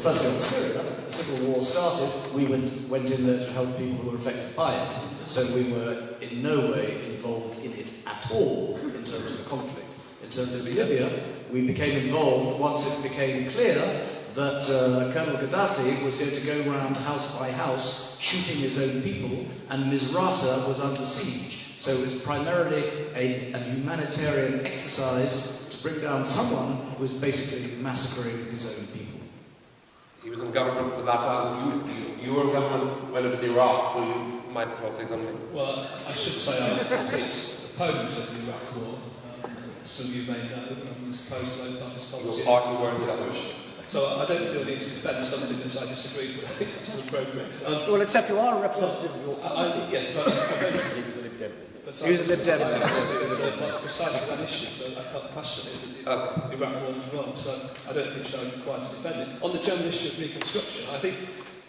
firstly on Syria, the civil war started, we went in there to help people who were affected by it. So we were in no way involved in it at all in terms of the conflict. In terms of Libya, we became involved once it became clear that Colonel Gaddafi was going to go around house by house shooting his own people, and Misrata was under siege. So it was primarily a humanitarian exercise to bring down someone who was basically massacring his own people. He was in government for that while. You were in government when it was Iraq, so you might as well say something. Well, I should say I was a complete opponent of the Iraq War. Some of you may know, I was opposed to low parties policy. Your party weren't together. So I don't feel the need to defend something that I disagree with. I think that's inappropriate. Well, except you are a representative of your party. Yes, but I don't. He was a Lib Dem. He was a Lib Dem. Precisely that issue, so I felt passionately that the Iraq War was wrong, so I don't think I'm required to defend it. On the general issue of reconstruction, I think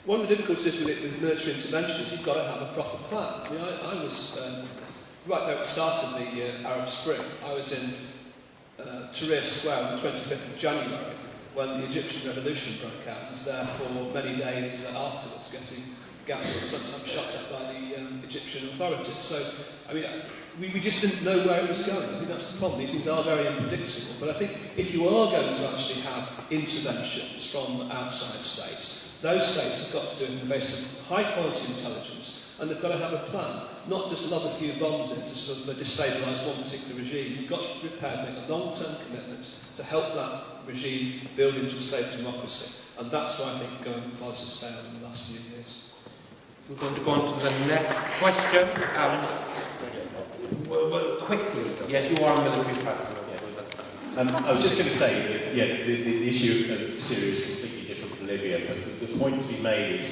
one of the difficulties with military intervention is you've got to have a proper plan. I mean, I was, right there at the start of the Arab Spring, I was in Tahrir Square on the 25th of January when the Egyptian Revolution broke out. I was there for many days afterwards, getting gassed and sometimes shot at by the Egyptian authorities. So, I mean, we just didn't know where it was going. I think that's the problem. These things are very unpredictable. But I think if you are going to actually have interventions from outside states, those states have got to do it on the basis of high-quality intelligence, and they've got to have a plan, not just lob a few bombs in to sort of destabilise one particular regime. You've got to be prepared to make a long-term commitment to help that regime build into a state of democracy. And that's why I think government policy has failed in the last few years. We're going to go on to the next question. Well, quickly. Yes, you are a military person. I was just going to say that, the issue of Syria is completely different from Libya, but the point to be made is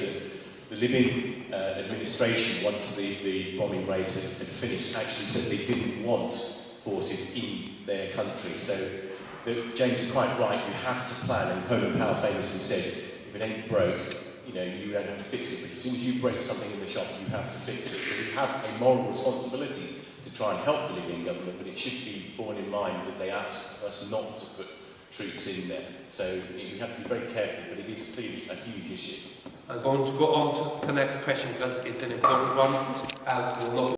that the Libyan administration, once the bombing raid had finished, actually said they didn't want forces in their country. So James is quite right, you have to plan, and Colin Powell famously said, if it ain't broke, you don't have to fix it, but as soon as you break something in the shop, you have to fix it. So we have a moral responsibility to try and help the Libyan government, but it should be borne in mind that they asked us not to put troops in there. So you have to be very careful, but it is clearly a huge issue. I'm going to go on to the next question because it's an important one.